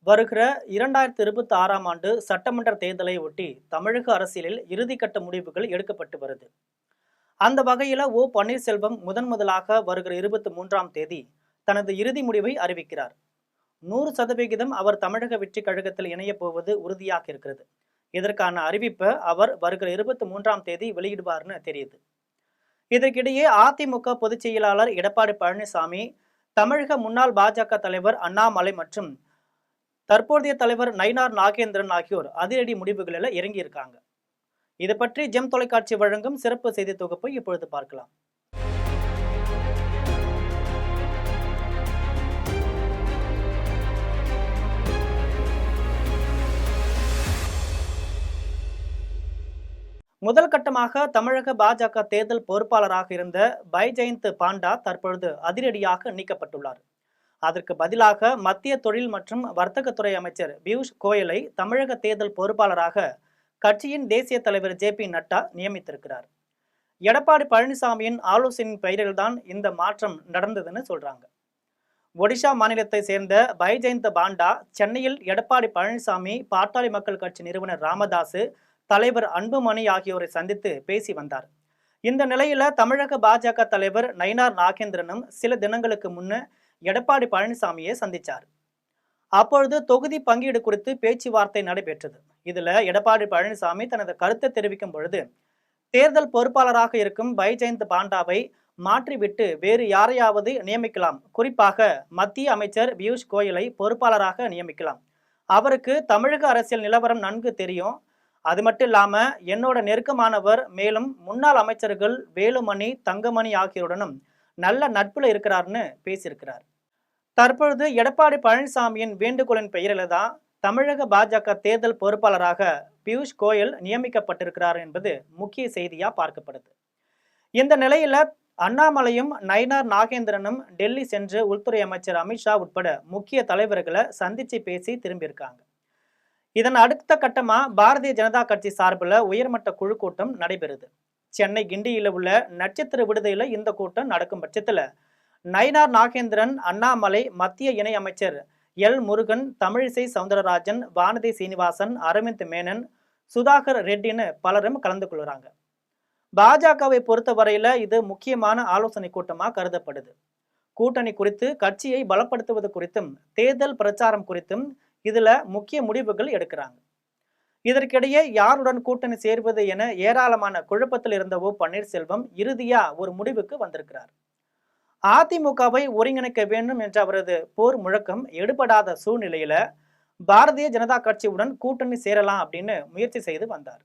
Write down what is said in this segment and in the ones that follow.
வருகிற 2026ஆம் ஆண்டு சட்டமன்ற தேர்தலை ஒட்டி தமிழக அரசியலில் இறுதிக்கட்ட முடிவுகள் எடுக்கப்பட்டு வருது. அந்த வகையில பன்னீர்செல்வம் முதலாக வருகிற 23ஆம் தேதி தனது இறுதி முடிவை அறிவிக்கிறார். 100% அவர் தமிழக வெற்றி கழகத்தில் இணைய போவது உறுதியாக இருக்கிறது. இதற்கான அறிவிப்பை அவர் வருகிற 23ஆம் தேதி வெளியிடுவார்னு தெரியுது. இதற்கிடையே அதிமுக பொதுச் செயலாளர் எடப்பாடி பழனிசாமி, தமிழக முன்னாள் பாஜக தலைவர் அண்ணாமலை மற்றும் தற்போதைய தலைவர் நயினார் நாகேந்திரன் ஆகியோர் அதிரடி முடிவுகளில் இறங்கியிருக்காங்க. இது பற்றி ஜெம் தொலைக்காட்சி வழங்கும் சிறப்பு செய்தி தொகுப்பை இப்பொழுது பார்க்கலாம். முதல் கட்டமாக தமிழக பாஜக தேர்தல் பொறுப்பாளராக இருந்த பைஜெயந்த் பாண்டா தற்பொழுது அதிரடியாக நீக்கப்பட்டுள்ளார். அதற்கு பதிலாக மத்திய தொழில் மற்றும் வர்த்தகத்துறை அமைச்சர் பியூஷ் கோயலை தமிழக தேர்தல் பொறுப்பாளராக கட்சியின் தேசிய தலைவர் ஜே.பி. நட்டா நியமித்திருக்கிறார். எடப்பாடி பழனிசாமியின் ஆலோசனையின் பெயரில்தான் இந்த மாற்றம் நடந்ததுன்னு சொல்றாங்க. ஒடிஷா மாநிலத்தை சேர்ந்த பைஜெயந்த் பாண்டா சென்னையில் எடப்பாடி பழனிசாமி, பாட்டாளி மக்கள் கட்சி நிறுவனர் ராமதாசு, தலைவர் அன்புமணி ஆகியோரை சந்தித்து பேசி வந்தார். இந்த நிலையில தமிழக பாஜக தலைவர் நயினார் நாகேந்திரனும் சில தினங்களுக்கு முன்ன எடப்பாடி பழனிசாமியை சந்திச்சார். அப்பொழுது தொகுதி பங்கீடு குறித்து பேச்சுவார்த்தை நடைபெற்றது. இதுல எடப்பாடி பழனிசாமி தனது கருத்தை தெரிவிக்கும் பொழுது, தேர்தல் பொறுப்பாளராக இருக்கும் பைஜெயந்த் பாண்டாவை மாற்றிவிட்டு வேறு யாரையாவது நியமிக்கலாம். குறிப்பாக மத்திய அமைச்சர் பியூஷ் கோயலை பொறுப்பாளராக நியமிக்கலாம். அவருக்கு தமிழக அரசியல் நிலவரம் நன்கு தெரியும். அது மட்டும் இல்லாம என்னோட நெருக்கமானவர். மேலும் முன்னாள் அமைச்சர்கள் வேலுமணி, தங்கமணி ஆகியோருடனும் நல்ல நட்புல இருக்கிறார்னு பேசியிருக்கிறார். தற்பொழுது எடப்பாடி பழனிசாமியின் வேண்டுகோளின் பெயரில் தான் தமிழக பாஜக தேர்தல் பொறுப்பாளராக பியூஷ் கோயல் நியமிக்கப்பட்டிருக்கிறார் என்பது முக்கிய செய்தியா பார்க்கப்படுது. இந்த நிலையில அண்ணாமலையும் நயினார் நாகேந்திரனும் டெல்லி சென்று உள்துறை அமைச்சர் அமித்ஷா உட்பட முக்கிய தலைவர்களை சந்திச்சு பேசி திரும்பியிருக்காங்க. இதன் அடுத்த கட்டமா பாரதிய ஜனதா கட்சி சார்பில் உயர்மட்ட குழு கூட்டம் நடைபெறுது. சென்னை கிண்டியில உள்ள நட்சத்திர விடுதியில இந்த கூட்டம் நடக்கும் பட்சத்துல நயினார் நாகேந்திரன், அண்ணாமலை, மத்திய இணை அமைச்சர் எல் முருகன், தமிழிசை சவுந்தரராஜன், வானதி சீனிவாசன், அரவிந்த் மேனன், சுதாகர் ரெட்டின்னு பலரும் கலந்து கொள்கிறாங்க. பாஜகவை பொறுத்தவரையில இது முக்கியமான ஆலோசனை கூட்டமா கருதப்படுது. கூட்டணி குறித்து, கட்சியை பலப்படுத்துவது குறித்தும், தேர்தல் பிரச்சாரம் குறித்தும் இதுல முக்கிய முடிவுகள் எடுக்கிறாங்க. இதற்கிடையே யாருடன் கூட்டணி சேர்வது என ஏராளமான குழப்பத்தில் இருந்த பன்னீர்செல்வம் இறுதியா ஒரு முடிவுக்கு வந்திருக்கிறார். அதிமுகவை ஒருங்கிணைக்க வேண்டும் என்ற அவரது போர் முழக்கம் எடுபடாத சூழ்நிலையில பாரதிய ஜனதா கட்சியுடன் கூட்டணி சேரலாம் அப்படின்னு முயற்சி செய்து வந்தார்.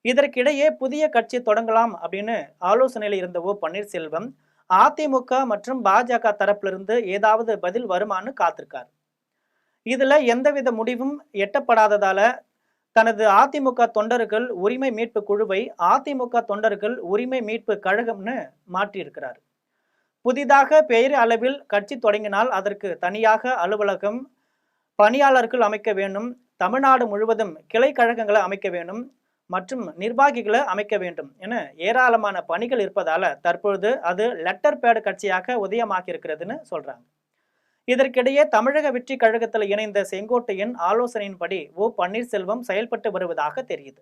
இதற்கிடையே புதிய கட்சி தொடங்கலாம் அப்படின்னு ஆலோசனையில் இருந்த பன்னீர்செல்வம் அதிமுக மற்றும் பாஜக தரப்பிலிருந்து ஏதாவது பதில் வருமானு காத்திருக்கார். இதுல எந்தவித முடிவும் எட்டப்படாததால தனது அதிமுக தொண்டர்கள் உரிமை மீட்பு குழுவை அதிமுக தொண்டர்கள் உரிமை மீட்பு கழகம்னு மாற்றியிருக்கிறார். புதிதாக பெயர் அளவில் கட்சி தொடங்கினால் அதற்கு தனியாக அலுவலகம், பணியாளர்கள் அமைக்க வேண்டும், தமிழ்நாடு முழுவதும் கிளை கழகங்களை அமைக்க வேண்டும் மற்றும் நிர்வாகிகளை அமைக்க வேண்டும் என ஏராளமான பணிகள் இருப்பதால தற்பொழுது அது லெட்டர் பேட் கட்சியாக உதயமாகி இருக்கிறதுன்னு சொல்றாங்க. இதற்கிடையே தமிழக வெற்றி கழகத்தில் இணைந்த செங்கோட்டையின் ஆலோசனையின்படி பன்னீர்செல்வம் செயல்பட்டு வருவதாக தெரியுது.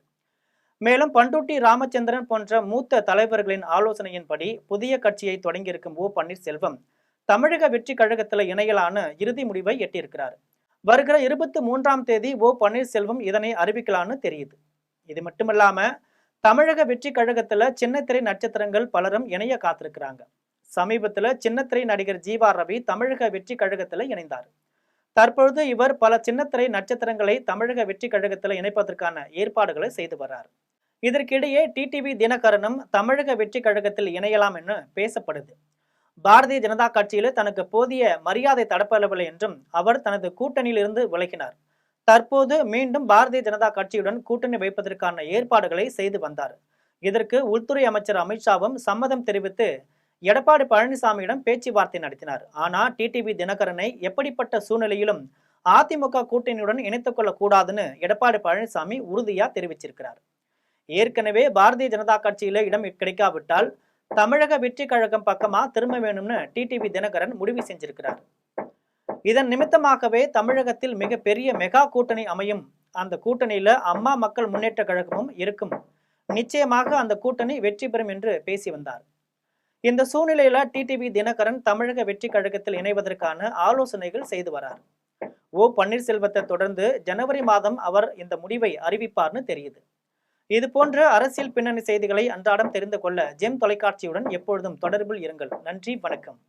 மேலும் பண்டூட்டி ராமச்சந்திரன் போன்ற மூத்த தலைவர்களின் ஆலோசனையின்படி புதிய கட்சியை தொடங்கியிருக்கும் பன்னீர்செல்வம் தமிழக வெற்றி கழகத்தில் இணையலான இறுதி முடிவை எட்டியிருக்கிறார். வருகிற 23ஆம் தேதி பன்னீர்செல்வம் இதனை அறிவிக்கலான்னு தெரியுது. இது மட்டுமில்லாம தமிழக வெற்றி கழகத்துல சின்னத்திரை நட்சத்திரங்கள் பலரும் இணைய காத்திருக்கிறாங்க. சமீபத்துல சின்னத்திரை நடிகர் ஜீவா ரவி தமிழக வெற்றி கழகத்துல இணைந்தார். தற்பொழுது இவர் பல சின்னத்திரை நட்சத்திரங்களை தமிழக வெற்றி கழகத்துல இணைப்பதற்கான ஏற்பாடுகளை செய்து வர்றார். இதற்கிடையே டிடிவி தினகரனும் தமிழக வெற்றி கழகத்தில் இணையலாம் என்று பேசப்படுது. பாரதிய ஜனதா கட்சியில தனக்கு போதிய மரியாதை தடப்படவில்லை என்றும் அவர் தனது கூட்டணியில் இருந்து விலகினார். தற்போது மீண்டும் பாரதிய ஜனதா கட்சியுடன் கூட்டணி வைப்பதற்கான ஏற்பாடுகளை செய்து வந்தார். இதற்கு உள்துறை அமைச்சர் அமித்ஷாவும் சம்மதம் தெரிவித்து எடப்பாடி பழனிசாமியிடம் பேச்சுவார்த்தை நடத்தினார். ஆனா டிடிவி தினகரனை எப்படிப்பட்ட சூழ்நிலையிலும் அதிமுக கூட்டணியுடன் இணைத்துக் கொள்ள கூடாதுன்னு எடப்பாடி பழனிசாமி உறுதியா தெரிவிச்சிருக்கிறார். ஏற்கனவே பாரதிய ஜனதா கட்சியில இடம் கிடைக்காவிட்டால் தமிழக வெற்றி கழகம் பக்கமா திரும்ப வேணும்னு டிடிவி தினகரன் முடிவு செஞ்சிருக்கிறார். இதன் நிமித்தமாகவே தமிழகத்தில் மிகப்பெரிய மெகா கூட்டணி அமையும். அந்த கூட்டணியில அம்மா மக்கள் முன்னேற்ற கழகமும் இருக்கும். நிச்சயமாக அந்த கூட்டணி வெற்றி பெறும் என்று பேசி வந்தார். இந்த சூழ்நிலையில டிடிவி தினகரன் தமிழக வெற்றி கழகத்தில் இணைவதற்கான ஆலோசனைகள் செய்து வரார். ஓ பன்னீர்செல்வத்தை தொடர்ந்து ஜனவரி மாதம் அவர் இந்த முடிவை அறிவிப்பார்னு தெரியுது. இது போன்ற அரசியல் பின்னணி செய்திகளை அன்றாடம் தெரிந்து கொள்ள ஜெம் தொலைக்காட்சியுடன் எப்பொழுதும் தொடர்பில் இருங்கள். நன்றி, வணக்கம்.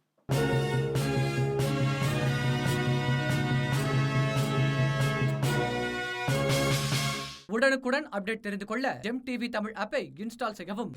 உடனுக்குடன் அப்டேட் தெரிந்து கொள்ள ஜெம் டிவி தமிழ் ஆப்பை இன்ஸ்டால் செய்யவும்.